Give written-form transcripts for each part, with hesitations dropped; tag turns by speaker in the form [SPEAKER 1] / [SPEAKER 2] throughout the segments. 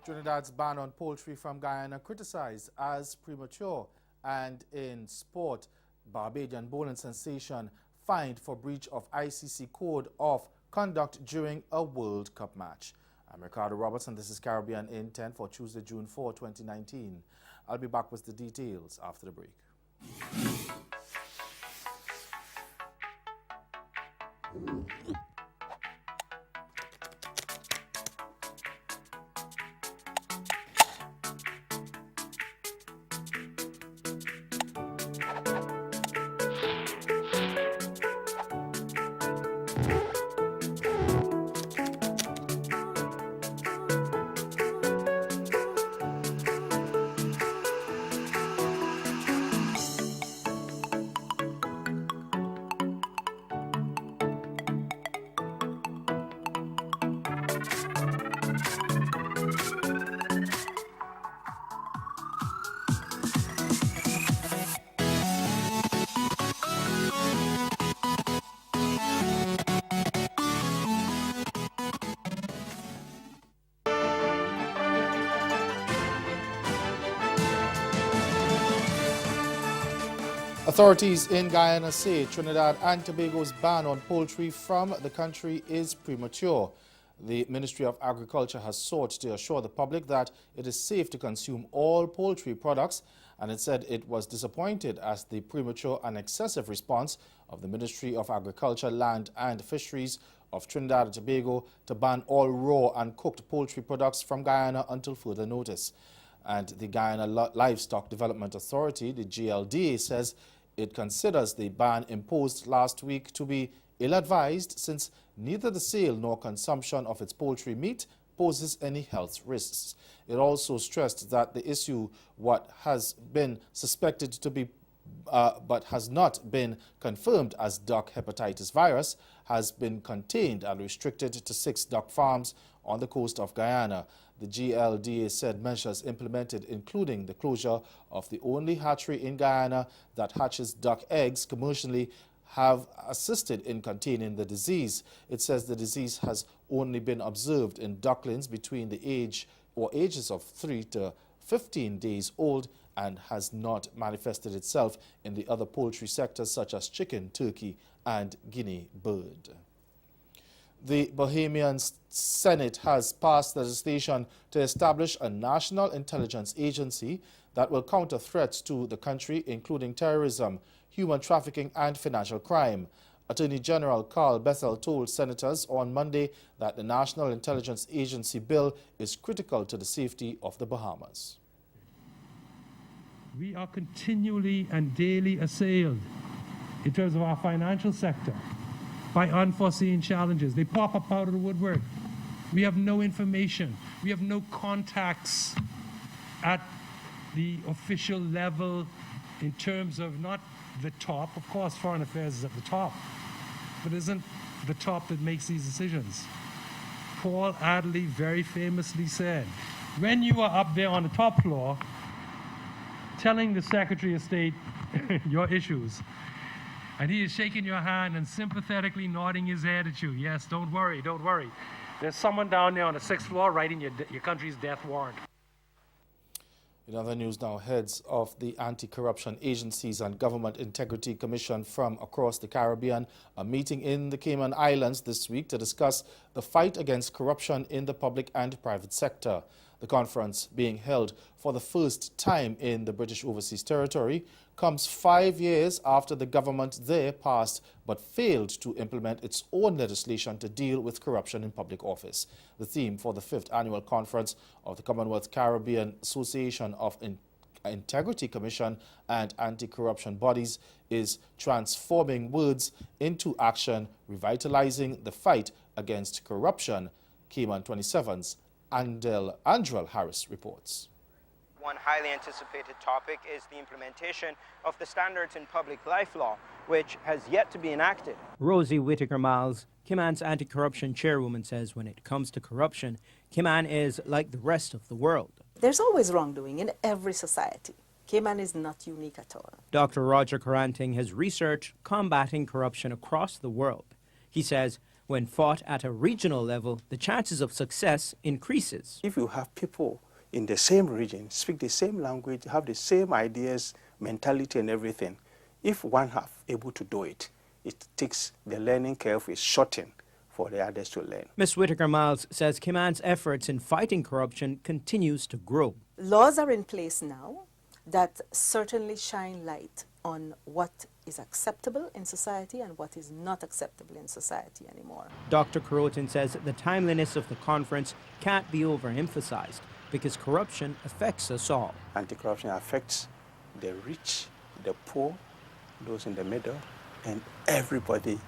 [SPEAKER 1] Trinidad's ban on poultry from Guyana criticized as premature. And in sport, Barbadian bowling sensation fined for breach of ICC Code of Conduct during a World Cup match. I'm Ricardo Robertson. This is Caribbean in 10 for Tuesday, June 4, 2019. I'll be back with the details after the break. Authorities in Guyana say Trinidad and Tobago's ban on poultry from the country is premature. The Ministry of Agriculture has sought to assure the public that it is safe to consume all poultry products, and it said it was disappointed as the premature and excessive response of the Ministry of Agriculture, Land and Fisheries of Trinidad and Tobago to ban all raw and cooked poultry products from Guyana until further notice. And the Guyana Livestock Development Authority, the GLDA, says it considers the ban imposed last week to be ill-advised since neither the sale nor consumption of its poultry meat poses any health risks. It also stressed that the issue, what has been suspected to be but has not been confirmed as duck hepatitis virus, has been contained and restricted to 6 duck farms on the coast of Guyana. The GLDA said measures implemented, including the closure of the only hatchery in Guyana that hatches duck eggs commercially, have assisted in containing the disease. It says the disease has only been observed in ducklings between the ages of 3 to 15 days old and has not manifested itself in the other poultry sectors such as chicken, turkey and guinea bird. The Bahamian Senate has passed legislation to establish a national intelligence agency that will counter threats to the country, including terrorism, human trafficking and financial crime. Attorney General Carl Bethel told senators on Monday that the National Intelligence Agency bill is critical to the safety of the Bahamas.
[SPEAKER 2] We are continually and daily assailed in terms of our financial sector by unforeseen challenges. They pop up out of the woodwork. We have no information. We have no contacts at the official level in terms of not the top. Of course, foreign affairs is at the top, but it isn't the top that makes these decisions. Paul Adley very famously said, when you are up there on the top floor telling the Secretary of State your issues, and he is shaking your hand and sympathetically nodding his head at you. Yes, don't worry, don't worry. There's someone down there on the 6th floor writing your country's death warrant.
[SPEAKER 1] In other news now, heads of the Anti-Corruption Agencies and Government Integrity Commission from across the Caribbean are meeting in the Cayman Islands this week to discuss the fight against corruption in the public and private sector. The conference, being held for the first time in the British Overseas Territory, comes 5 years after the government there passed but failed to implement its own legislation to deal with corruption in public office. The theme for the 5th annual conference of the Commonwealth Caribbean Association of Integrity Commission and anti-corruption bodies is transforming words into action, revitalizing the fight against corruption. Cayman 27's Andrel Harris reports.
[SPEAKER 3] One highly anticipated topic is the implementation of the standards in public life law, which has yet to be enacted.
[SPEAKER 4] Rosie Whitaker-Miles, Cayman's anti-corruption chairwoman, says when it comes to corruption, Cayman is like the rest of the world.
[SPEAKER 5] There's always wrongdoing in every society. Cayman is not unique at all.
[SPEAKER 4] Dr. Roger Karanting has researched combating corruption across the world. He says When fought at a regional level, the chances of success increases.
[SPEAKER 6] If you have people in the same region, speak the same language, have the same ideas, mentality and everything, if one half able to do it, it takes the learning curve is shortened for the others to learn.
[SPEAKER 4] Ms. Whitaker-Miles says Kiman's efforts in fighting corruption continues to grow.
[SPEAKER 5] Laws are in place now that certainly shine light on what is acceptable in society and what is not acceptable in society anymore.
[SPEAKER 4] Dr. Kurotin says the timeliness of the conference can't be overemphasized because corruption affects us all.
[SPEAKER 6] Anti-corruption affects the rich, the poor, those in the middle, and everybody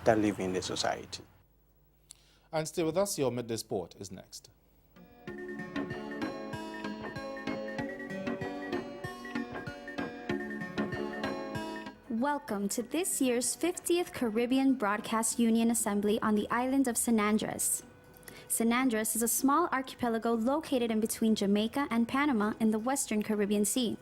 [SPEAKER 6] that live in the society.
[SPEAKER 1] And stay with us, your Midday Sport is next.
[SPEAKER 7] Welcome to this year's 50th Caribbean Broadcast Union Assembly on the island of San Andres. San Andres is a small archipelago located in between Jamaica and Panama in the western Caribbean Sea.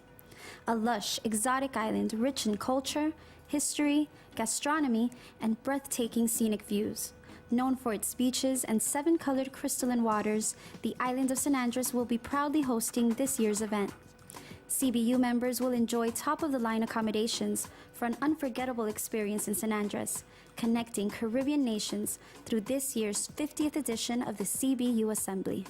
[SPEAKER 7] A lush, exotic island rich in culture, history, gastronomy, and breathtaking scenic views. Known for its beaches and 7-colored crystalline waters, the island of San Andres will be proudly hosting this year's event. CBU members will enjoy top-of-the-line accommodations for an unforgettable experience in San Andres, connecting Caribbean nations through this year's 50th edition of the CBU Assembly.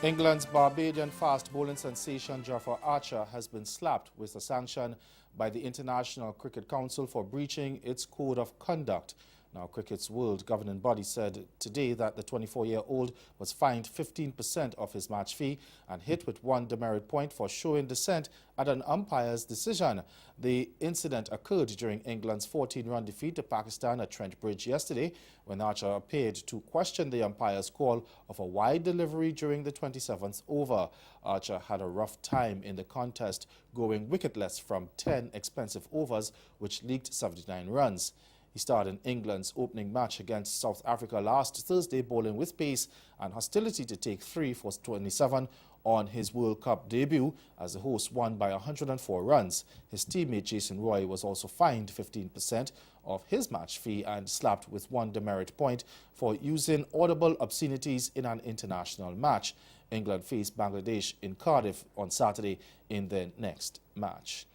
[SPEAKER 1] England's Barbadian fast bowling sensation Jofra Archer has been slapped with a sanction by the International Cricket Council for breaching its code of conduct. Now, cricket's world governing body said today that the 24-year-old was fined 15% of his match fee and hit with 1 demerit point for showing dissent at an umpire's decision. The incident occurred during England's 14-run defeat to Pakistan at Trent Bridge yesterday, when Archer appeared to question the umpire's call of a wide delivery during the 27th over. Archer had a rough time in the contest, going wicketless from 10 expensive overs, which leaked 79 runs. He starred in England's opening match against South Africa last Thursday, bowling with pace and hostility to take 3 for 27 on his World Cup debut as the host won by 104 runs. His teammate Jason Roy was also fined 15% of his match fee and slapped with 1 demerit point for using audible obscenities in an international match. England faced Bangladesh in Cardiff on Saturday in their next match.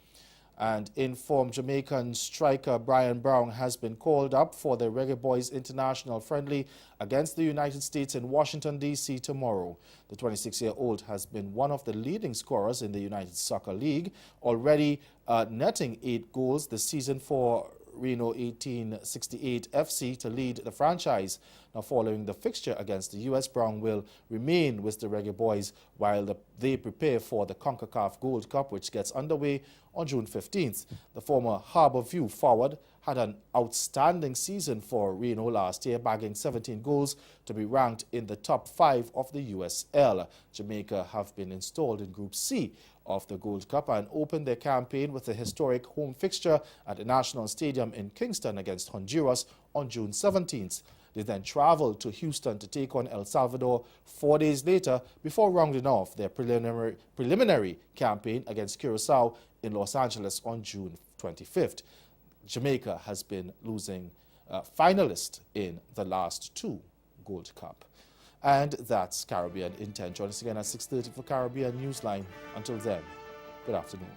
[SPEAKER 1] And informed Jamaican striker Brian Brown has been called up for the Reggae Boys International Friendly against the United States in Washington, D.C. tomorrow. The 26-year-old has been one of the leading scorers in the United Soccer League, already netting 8 goals this season for Reno 1868 FC to lead the franchise. Now, following the fixture against the U.S., Brown will remain with the Reggae Boys while they prepare for the CONCACAF Gold Cup, which gets underway on June 15th. The former Harborview forward had an outstanding season for Reno last year, bagging 17 goals to be ranked in the top 5 of the USL. Jamaica have been installed in Group C of the Gold Cup and opened their campaign with a historic home fixture at the National Stadium in Kingston against Honduras on June 17th. They then traveled to Houston to take on El Salvador 4 days later before rounding off their preliminary campaign against Curacao in Los Angeles on June 25th. Jamaica has been losing finalists in the last 2 Gold Cup. And that's Caribbean Intent. Join us again at 6:30 for Caribbean Newsline. Until then, good afternoon.